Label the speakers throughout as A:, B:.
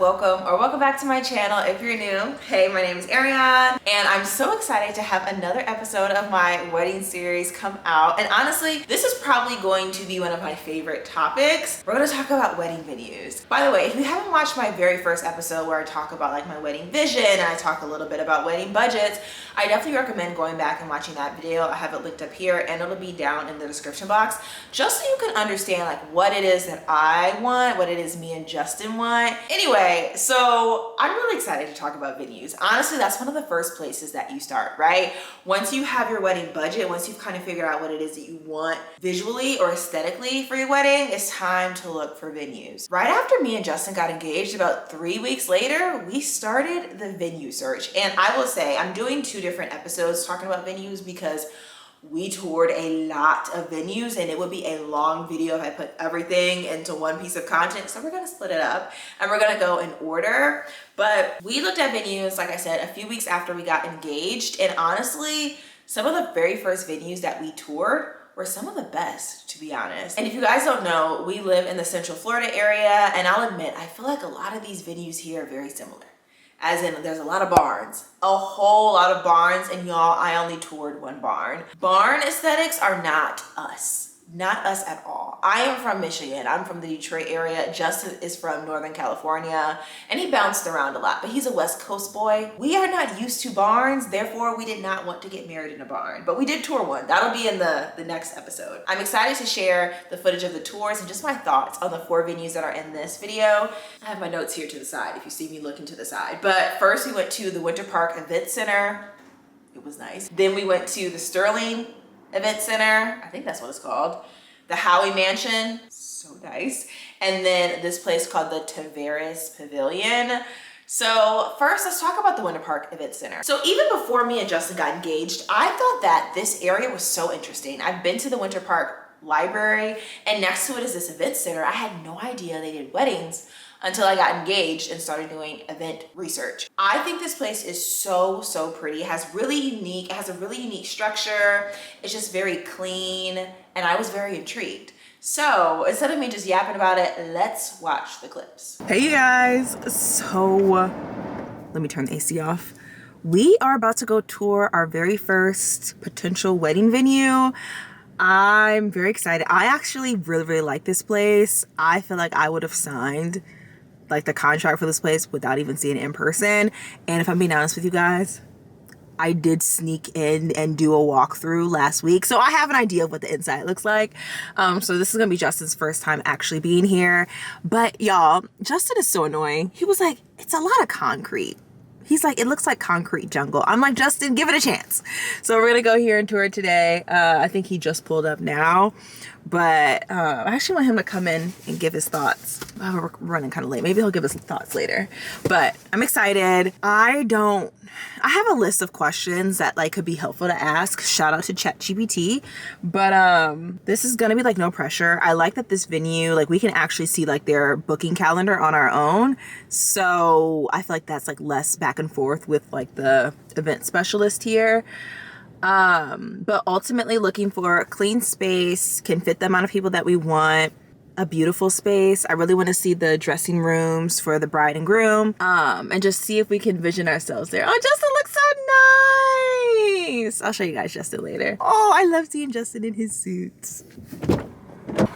A: up? Welcome back to my channel. If you're new, hey, my name is Ariane, and I'm so excited to have another episode of my wedding series come out. And honestly, this is probably going to be one of my favorite topics. We're gonna talk about wedding venues. By the way, if you haven't watched my very first episode where I talk about like my wedding vision and I talk a little bit about wedding budgets, I definitely recommend going back and watching that video. I have it linked up here and it'll be down in the description box, just so you can understand like what it is that I want, what it is me and Justin want. Anyway, so I'm really excited to talk about venues. Honestly, that's one of the first places that you start, right? Once you have your wedding budget, once you've kind of figured out what it is that you want visually or aesthetically for your wedding, it's time to look for venues. Right after me and Justin got engaged, about 3 weeks later, we started the venue search. And I will say, I'm doing 2 different episodes talking about venues because we toured a lot of venues and it would be a long video if I put everything into one piece of content. So we're gonna split it up and we're gonna go in order. But we looked at venues, like I said, a few weeks after we got engaged. And honestly, some of the very first venues that we toured were some of the best, to be honest. And if you guys don't know, we live in the Central Florida area, and I'll admit, I feel like a lot of these venues here are very similar. As in, there's a lot of barns, a whole lot of barns, and y'all, I only toured 1 barn. Barn aesthetics are not us at all. I am from Michigan. I'm from the Detroit area. Justin is from Northern California, and he bounced around a lot, but he's a West Coast boy. We are not used to barns, therefore we did not want to get married in a barn, but we did tour one. That'll be in the next episode. I'm excited to share the footage of the tours and just my thoughts on the 4 venues that are in this video. I have my notes here to the side if you see me looking to the side. But first we went to the Winter Park Event Center. It was nice. Then we went to the Sterling Event Center, I think that's what it's called. The Howey Mansion, so nice. And then this place called the Tiveres Pavilion. So first, let's talk about the Winter Park Event Center. So even before me and Justin got engaged, I thought that this area was so interesting. I've been to the Winter Park Library, and next to it is this event center. I had no idea they did weddings until I got engaged and started doing event research. I think this place is so pretty. It has a really unique structure. It's just very clean, and I was very intrigued. So instead of me just yapping about it, let's watch the clips. Hey you guys, so let me turn the AC off. We are about to go tour our very first potential wedding venue. I'm very excited. I actually really like this place. I feel like I would have signed like the contract for this place without even seeing it in person. And if I'm being honest with you guys, I did sneak in and do a walkthrough last week, so I have an idea of what the inside looks like. So this is gonna be Justin's first time actually being here. But y'all, Justin is so annoying. He was like, it's a lot of concrete. He's like, it looks like concrete jungle. I'm like, Justin, give it a chance. So we're gonna go here and tour it today. I think he just pulled up now, but I actually want him to come in and give his thoughts. Oh, we're running kind of late. Maybe he'll give us thoughts later, but I'm excited. I have a list of questions that like could be helpful to ask. Shout out to ChatGPT. But this is gonna be like no pressure. I like that this venue, like we can actually see like their booking calendar on our own. So I feel like that's like less back and forth with like the event specialist here. But ultimately looking for a clean space, can fit the amount of people that we want, a beautiful space. I really want to see the dressing rooms for the bride and groom, and just see if we can envision ourselves there. Oh, Justin looks so nice. I'll show you guys Justin later. Oh, I love seeing Justin in his suits.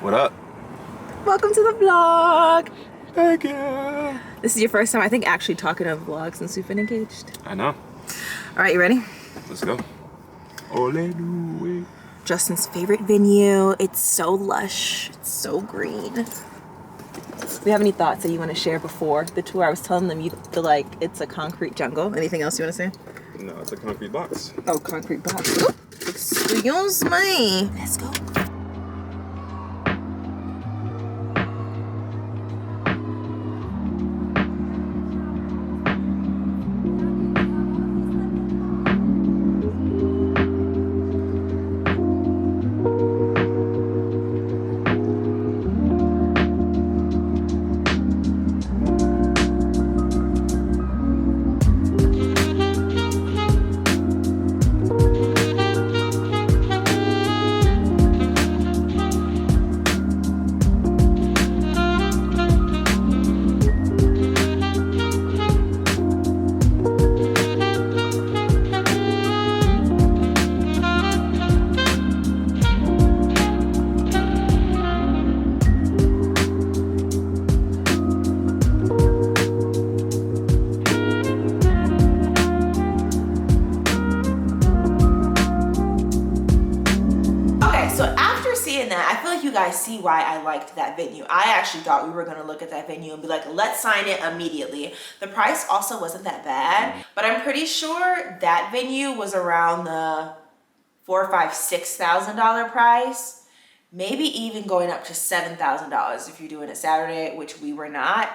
B: What up?
A: Welcome to the vlog.
B: Thank you.
A: This is your first time, I think, actually talking on vlog since we've been engaged.
B: I know.
A: All right, you ready?
B: Let's go. Ole.
A: Justin's favorite venue. It's so lush. It's so green. Do you have any thoughts that you want to share before the tour? I was telling them you feel like it's a concrete jungle. Anything else you want to say?
B: No, it's a concrete box.
A: Oh, concrete box. Ooh, excuse me. Let's go. you guys see why I liked that venue. I actually thought we were gonna look at that venue and be like, let's sign it immediately. The price also wasn't that bad, but I'm pretty sure that venue was around the $4,000, $5,000, $6,000 price, maybe even going up to $7,000 if you're doing it Saturday, which we were not.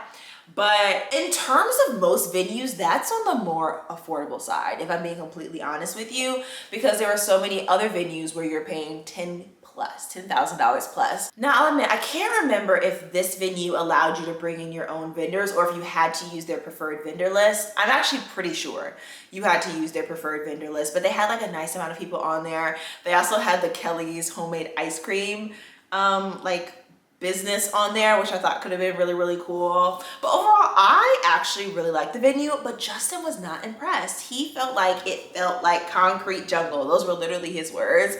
A: But in terms of most venues, that's on the more affordable side, if I'm being completely honest with you, because there are so many other venues where you're paying $10,000 plus. Now, I'll admit, I can't remember if this venue allowed you to bring in your own vendors or if you had to use their preferred vendor list. I'm actually pretty sure you had to use their preferred vendor list, but they had like a nice amount of people on there. They also had the Kelly's homemade ice cream, business on there, which I thought could have been really, really cool. But overall, I actually really liked the venue, but Justin was not impressed. He felt like concrete jungle. Those were literally his words.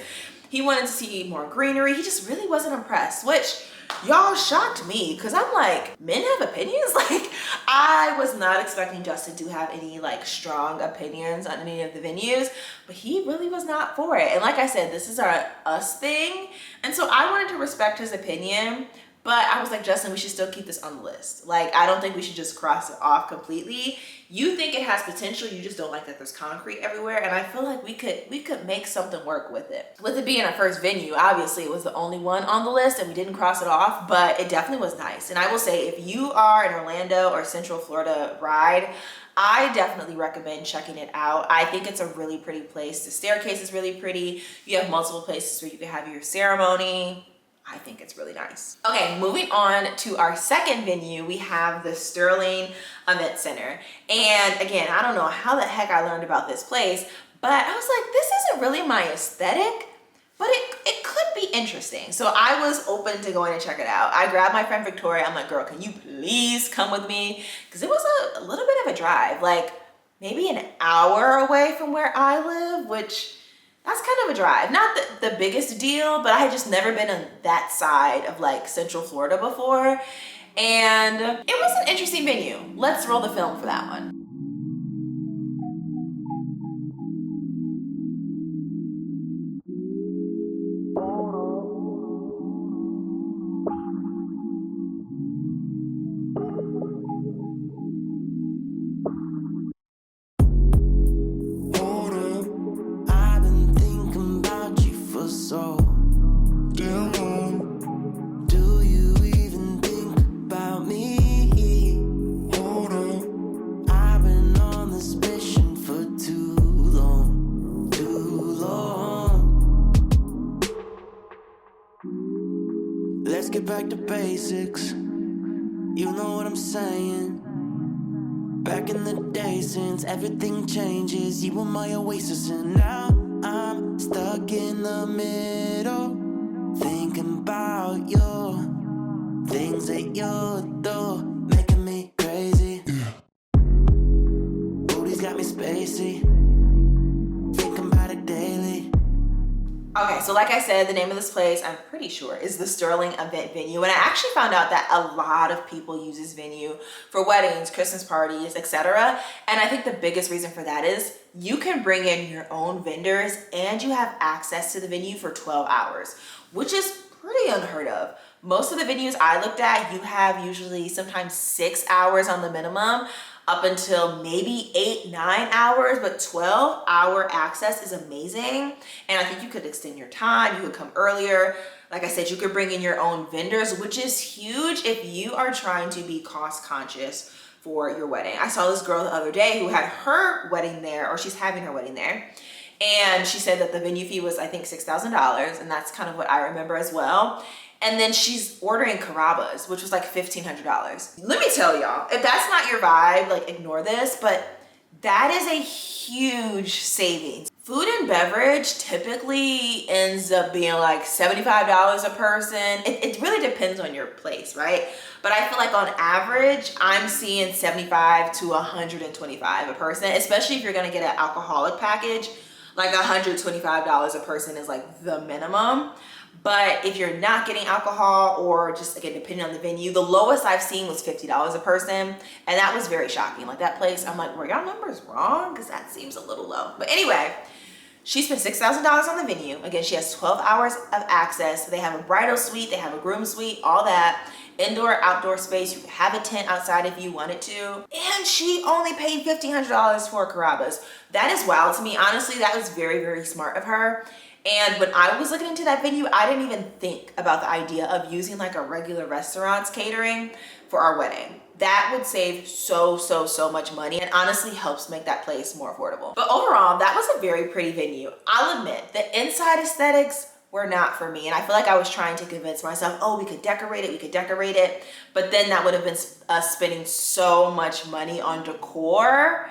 A: He wanted to see more greenery. He just really wasn't impressed, which y'all shocked me because I'm like, men have opinions? Like, I was not expecting Justin to have any like strong opinions on any of the venues, but he really was not for it. And like I said, this is our us thing. And so I wanted to respect his opinion, but I was like, Justin, we should still keep this on the list. Like, I don't think we should just cross it off completely. You think it has potential, you just don't like that there's concrete everywhere. And I feel like we could make something work with it. With it being our first venue, obviously it was the only one on the list and we didn't cross it off, but it definitely was nice. And I will say, if you are an Orlando or Central Florida ride, I definitely recommend checking it out. I think it's a really pretty place. The staircase is really pretty. You have multiple places where you can have your ceremony. I think it's really nice. Okay, moving on to our second venue, we have the Sterling Event Center. And again, I don't know how the heck I learned about this place, but I was like, this isn't really my aesthetic, but it could be interesting. So I was open to going and check it out. I grabbed my friend Victoria. I'm like, girl, can you please come with me? Because it was a little bit of a drive, like maybe an hour away from where I live, which that's kind of a drive. Not the biggest deal, but I had just never been on that side of like Central Florida before. And it was an interesting venue. Let's roll the film for that one.
C: Back to basics, you know what I'm saying. Back in the day, since everything changes, you were my oasis, and now I'm stuck in the middle, thinking about you, things that you do, making me crazy. Booty's got me spacey, thinking about it daily.
A: Okay, so like I said, the name of this place, I'm pretty sure, is the Sterling Event Venue. And I actually found out that a lot of people use this venue for weddings, Christmas parties, etc. And I think the biggest reason for that is you can bring in your own vendors and you have access to the venue for 12 hours, which is pretty unheard of. Most of the venues I looked at, you have usually sometimes 6 hours on the minimum, up until maybe 8, 9 hours, but 12-hour access is amazing. And I think you could extend your time, you could come earlier. Like I said, you could bring in your own vendors, which is huge if you are trying to be cost conscious for your wedding. I saw this girl the other day who had her wedding there, or she's having her wedding there. And she said that the venue fee was, I think, $6,000, and that's kind of what I remember as well. And then she's ordering Carrabba's, which was like $1,500. Let me tell y'all, if that's not your vibe, like ignore this, but that is a huge savings. Food and beverage typically ends up being like $75 a person. It really depends on your place, right? But I feel like on average, I'm seeing $75 to $125 a person, especially if you're gonna get an alcoholic package. Like $125 a person is like the minimum. But if you're not getting alcohol, or just again, depending on the venue, the lowest I've seen was $50 a person. And that was very shocking. Like that place, I'm like, were y'all numbers wrong? Because that seems a little low. But anyway, She spent $6,000 on the venue. Again, she has 12 hours of access. They have a bridal suite, they have a groom suite, all that. Indoor, outdoor space. You can have a tent outside if you wanted to. And she only paid $1,500 for Carrabba's. That is wild to me. Honestly, that was very, very smart of her. And when I was looking into that venue, I didn't even think about the idea of using like a regular restaurant's catering for our wedding. That would save so much money and honestly helps make that place more affordable. But overall, that was a very pretty venue. I'll admit, the inside aesthetics were not for me. And I feel like I was trying to convince myself, oh, we could decorate it. But then that would have been us spending so much money on decor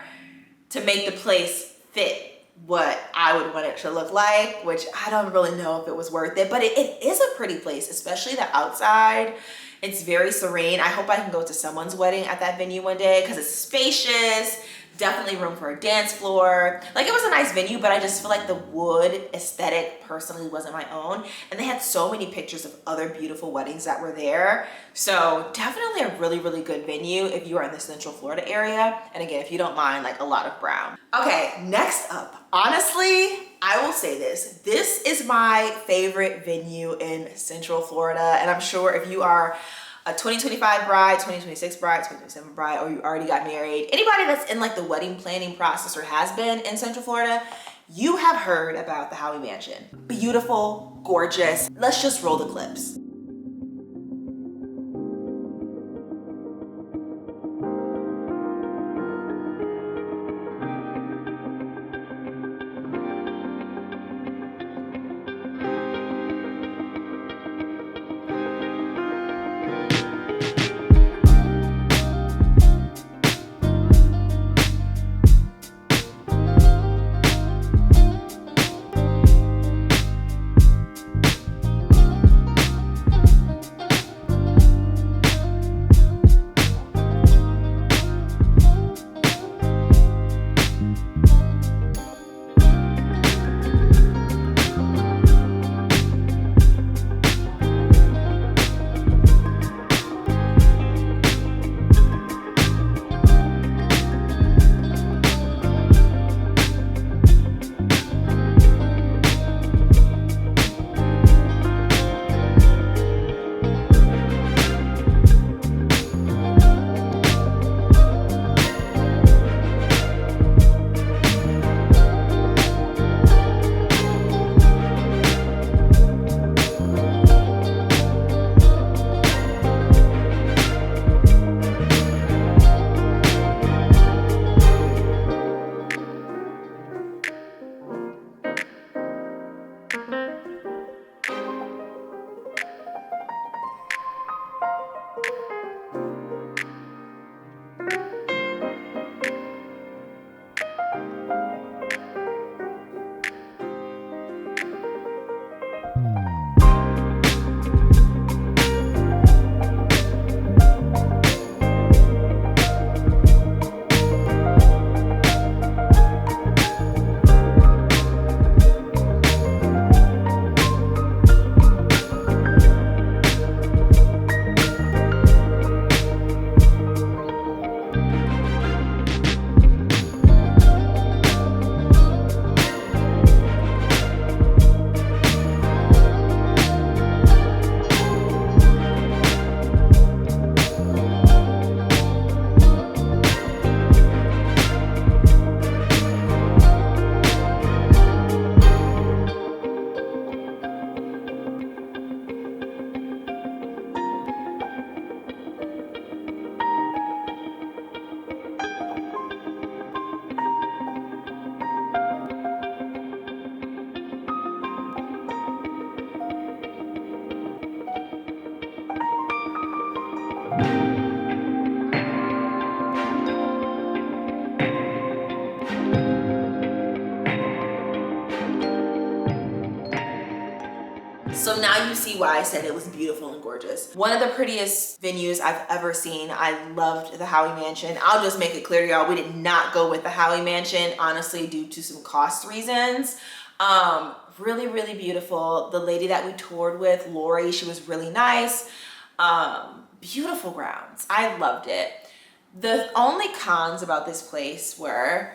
A: to make the place fit what I would want it to look like, which I don't really know if it was worth it. But it is a pretty place, especially the outside. It's very serene. I hope I can go to someone's wedding at that venue one day because it's spacious, definitely room for a dance floor. Like, it was a nice venue, but I just feel like the wood aesthetic personally wasn't my own. And they had so many pictures of other beautiful weddings that were there. So definitely a really, really good venue if you are in the Central Florida area. And again, if you don't mind like a lot of brown. Okay, next up, honestly, I will say this. This is my favorite venue in Central Florida. And I'm sure if you are a 2025 bride, 2026 bride, 2027 bride, or you already got married, anybody that's in like the wedding planning process or has been in Central Florida, you have heard about the Howie Mansion. Beautiful, gorgeous. Let's just roll the clips. So now you see why I said it was beautiful and gorgeous. One of the prettiest venues I've ever seen. I loved the Howie Mansion. I'll just make it clear to y'all, we did not go with the Howie Mansion, honestly, due to some cost reasons. Really, really beautiful. The lady that we toured with, Lori, she was really nice. Beautiful grounds. I loved it. The only cons about this place were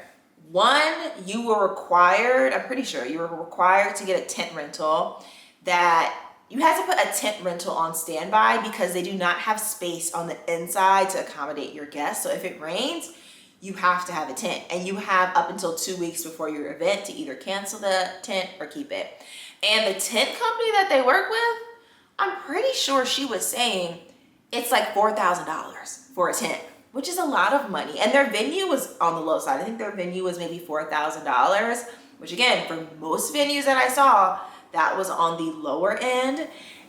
A: One, you were required, I'm pretty sure you were required to get a tent rental, that you had to put a tent rental on standby because they do not have space on the inside to accommodate your guests. So if it rains, you have to have a tent, and you have up until 2 weeks before your event to either cancel the tent or keep it. And the tent company that they work with, I'm pretty sure she was saying it's like $4,000 for a tent, which is a lot of money. And their venue was on the low side. I think their venue was maybe $4,000, which again, for most venues that I saw, that was on the lower end,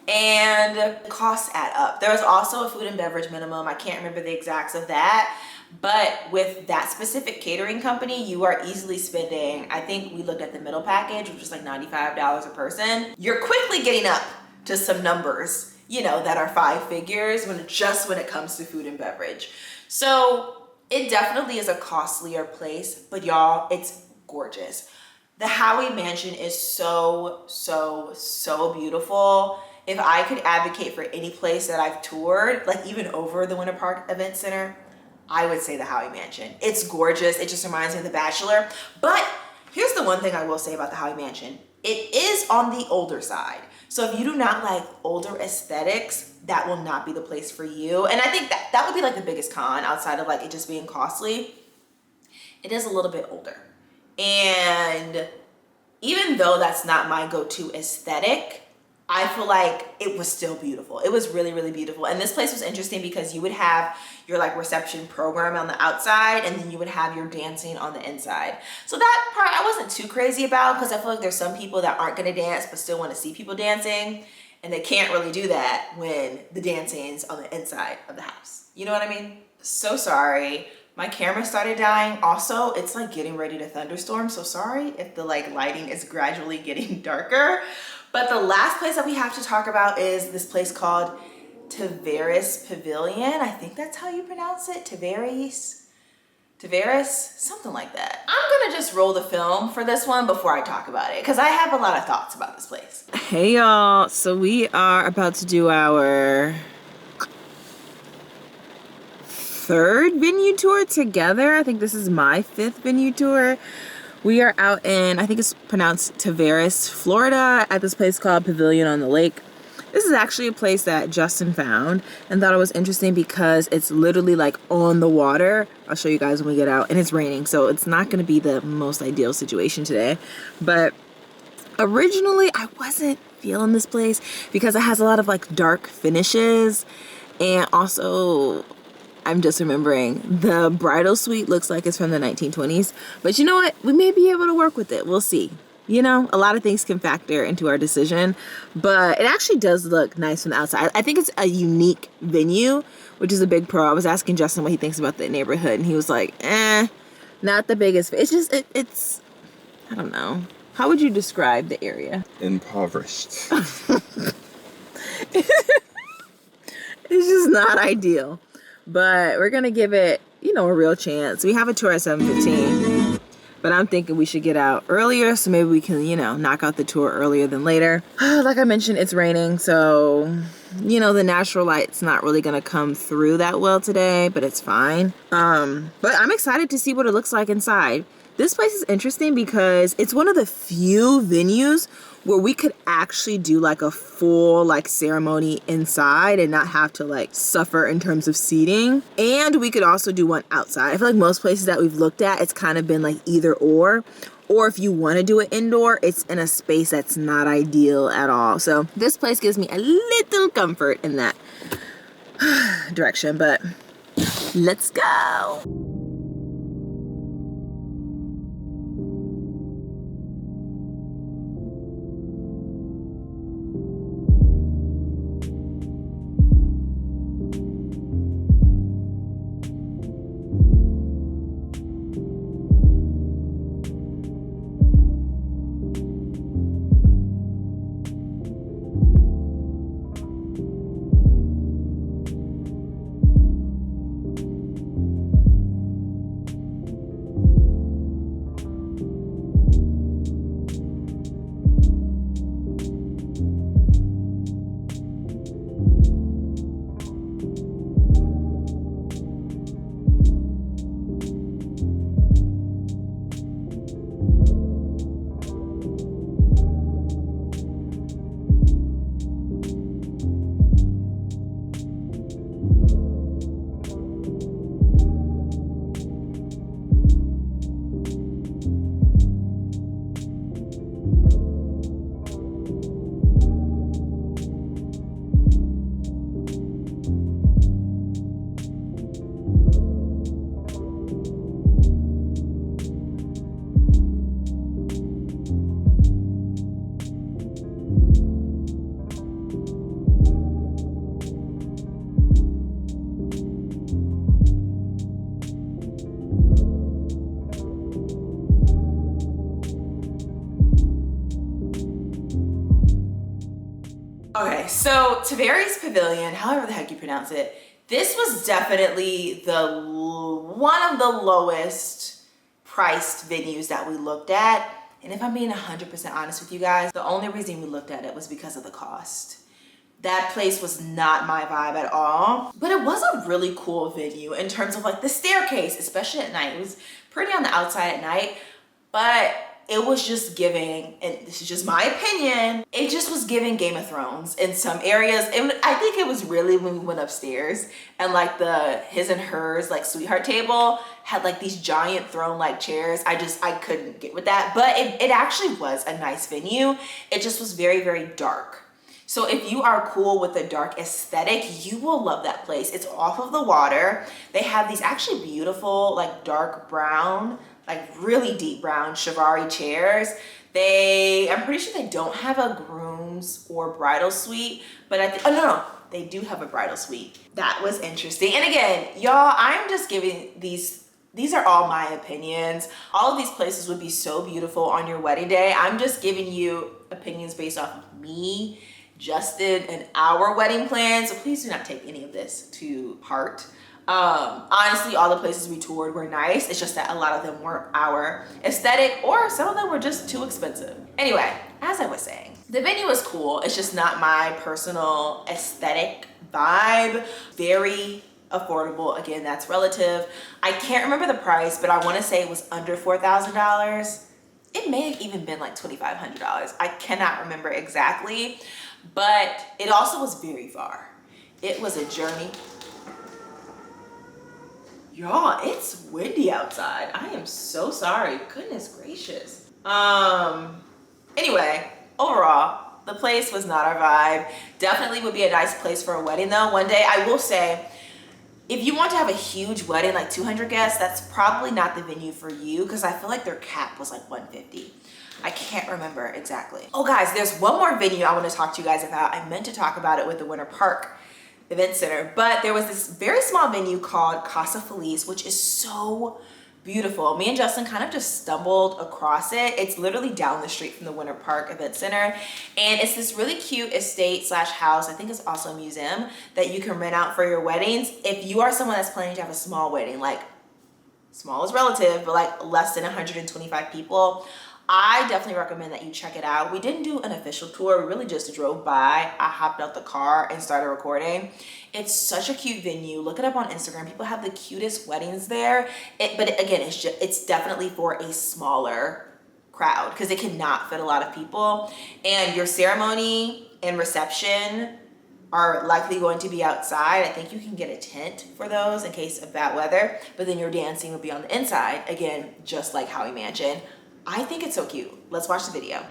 A: and costs add up. There was also a food and beverage minimum. I can't remember the exacts of that, but with that specific catering company, you are easily spending, I think we looked at the middle package, which was like $95 a person. You're quickly getting up to some numbers, you know, that are 5 figures when it comes to food and beverage. So it definitely is a costlier place, but y'all, it's gorgeous. The Howie Mansion is so, so, so beautiful. If I could advocate for any place that I've toured, like even over the Winter Park Event Center, I would say the Howie Mansion. It's gorgeous. It just reminds me of The Bachelor. But here's the one thing I will say about the Howie Mansion. It is on the older side. So if you do not like older aesthetics, that will not be the place for you. And I think that would be like the biggest con outside of like it just being costly. It is a little bit older. And even though that's not my go-to aesthetic, I feel like it was still beautiful. It was really, really beautiful. And this place was interesting because you would have your like reception program on the outside, and then you would have your dancing on the inside. So that part I wasn't too crazy about, because I feel like there's some people that aren't gonna dance but still wanna see people dancing, and they can't really do that when the dancing's on the inside of the house. You know what I mean? So sorry. My camera started dying. Also, it's like getting ready to thunderstorm. So sorry if the like lighting is gradually getting darker. But the last place that we have to talk about is this place called Tiveres Pavilion. I think that's how you pronounce it. Tiveres, something like that. I'm gonna just roll the film for this one before I talk about it, because I have a lot of thoughts about this place. Hey y'all, so we are about to do our 3rd venue tour together. I think this is my 5th venue tour. We are out in, I think it's pronounced Tavares, Florida, at this place called Pavilion on the Lake. This is actually a place that Justin found and thought it was interesting because it's literally like on the water. I'll show you guys when we get out, and it's raining, so it's not going to be the most ideal situation today. But originally I wasn't feeling this place because it has a lot of like dark finishes, and also I'm just remembering the bridal suite looks like it's from the 1920s, but you know what? We may be able to work with it. We'll see. You know, a lot of things can factor into our decision, but it actually does look nice from the outside. I think it's a unique venue, which is a big pro. I was asking Justin what he thinks about the neighborhood, and he was like, not the biggest. It's just, it's, I don't know. How would you describe the area?
B: Impoverished.
A: It's just not ideal. But we're going to give it, you know, a real chance. We have a tour at 7:15, but I'm thinking we should get out earlier, so maybe we can, you know, knock out the tour earlier than later. Like I mentioned, it's raining, so, you know, the natural light's not really going to come through that well today, but it's fine. But I'm excited to see what it looks like inside. This place is interesting because it's one of the few venues where we could actually do like a full like ceremony inside and not have to like suffer in terms of seating. And we could also do one outside. I feel like most places that we've looked at, it's kind of been like either or if you want to do it indoor, it's in a space that's not ideal at all. So this place gives me a little comfort in that direction, but let's go. Okay, so Tiveres Pavilion, however the heck you pronounce it, this was definitely one of the lowest priced venues that we looked at. And if I'm being 100% honest with you guys, the only reason we looked at it was because of the cost. That place was not my vibe at all, but it was a really cool venue in terms of like the staircase, especially at night. It was pretty on the outside at night, but it was just giving, and this is just my opinion, it just was giving Game of Thrones in some areas. I think it was really when we went upstairs and like the his and hers like sweetheart table had like these giant throne-like chairs. I couldn't get with that, but it actually was a nice venue. It just was very, very dark. So if you are cool with the dark aesthetic, you will love that place. It's off of the water. They have these actually beautiful like dark brown, like really deep brown Chiavari chairs. I'm pretty sure they don't have a groom's or bridal suite, but no, they do have a bridal suite. That was interesting. And again, y'all, I'm just giving these are all my opinions. All of these places would be so beautiful on your wedding day. I'm just giving you opinions based off of me, Justin, and our wedding plan. So please do not take any of this to heart. Honestly, all the places we toured were nice. It's just that a lot of them weren't our aesthetic, or some of them were just too expensive. Anyway, as I was saying, the venue was cool. It's just not my personal aesthetic vibe. Very affordable. Again, that's relative. I can't remember the price, but I want to say it was under $4,000. It may have even been like $2,500. I cannot remember exactly, but it also was very far. It was a journey. Y'all, it's windy outside. I am so sorry. Goodness gracious. Anyway, overall, the place was not our vibe. Definitely would be a nice place for a wedding though. One day, I will say, if you want to have a huge wedding, like 200 guests, that's probably not the venue for you, because I feel like their cap was like 150. I can't remember exactly. Oh guys, there's one more venue I want to talk to you guys about. I meant to talk about it with the Winter Park Event Center, but there was this very small venue called Casa Feliz, which is so beautiful. Me and Justin kind of just stumbled across it. It's literally down the street from the Winter Park Event Center, and it's this really cute estate slash house. I think it's also a museum that you can rent out for your weddings. If you are someone that's planning to have a small wedding, like small is relative, but like less than 125 people, I definitely recommend that you check it out. We didn't do an official tour. We really just drove by. I hopped out the car and started recording. It's such a cute venue. Look it up on Instagram. People have the cutest weddings there. But again, it's definitely for a smaller crowd because it cannot fit a lot of people. And your ceremony and reception are likely going to be outside. I think you can get a tent for those in case of bad weather. But then your dancing will be on the inside. Again, just like Howie Mansion. I think it's so cute. Let's watch the video.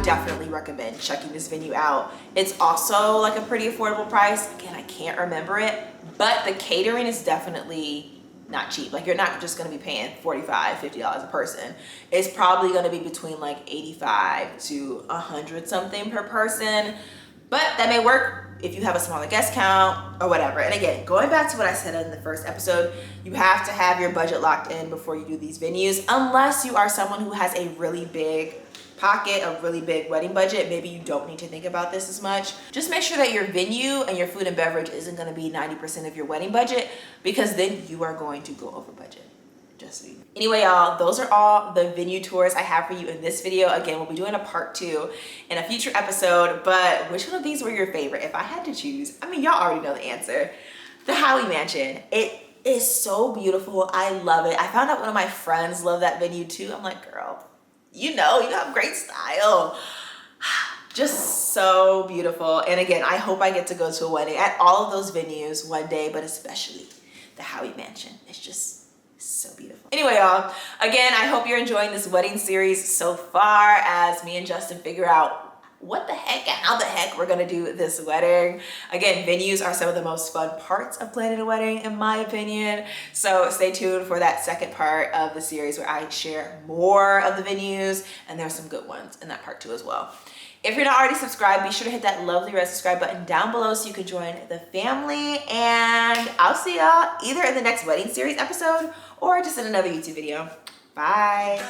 A: Definitely recommend checking this venue out. It's also like a pretty affordable price. Again, I can't remember it, but the catering is definitely not cheap. Like you're not just gonna be paying $45, $50 a person. It's probably gonna be between like 85 to 100 something per person, but that may work if you have a smaller guest count or whatever. And again, going back to what I said in the first episode, you have to have your budget locked in before you do these venues, unless you are someone who has a really big pocket, a really big wedding budget. Maybe you don't need to think about this as much. Just make sure that your venue and your food and beverage isn't going to be 90% of your wedding budget, because then you are going to go over budget. just me. Anyway, y'all, those are all the venue tours I have for you in this video. Again, we'll be doing a part 2 in a future episode, but which one of these were your favorite? If I had to choose, I mean, y'all already know the answer. The Howie Mansion. It is so beautiful. I love it. I found out one of my friends loved that venue too. I'm like, girl, you have great style. Just so beautiful. And again, I hope I get to go to a wedding at all of those venues one day, but especially the Howie Mansion. It's just so beautiful. Anyway, y'all, again, I hope you're enjoying this wedding series so far as me and Justin figure out what the heck and how the heck we're gonna do this wedding. Again, venues are some of the most fun parts of planning a wedding, in my opinion. So stay tuned for that second part of the series where I share more of the venues, and there's some good ones in that part too as well. If you're not already subscribed, be sure to hit that lovely red subscribe button down below so you can join the family. And I'll see y'all either in the next wedding series episode or just in another YouTube video. Bye.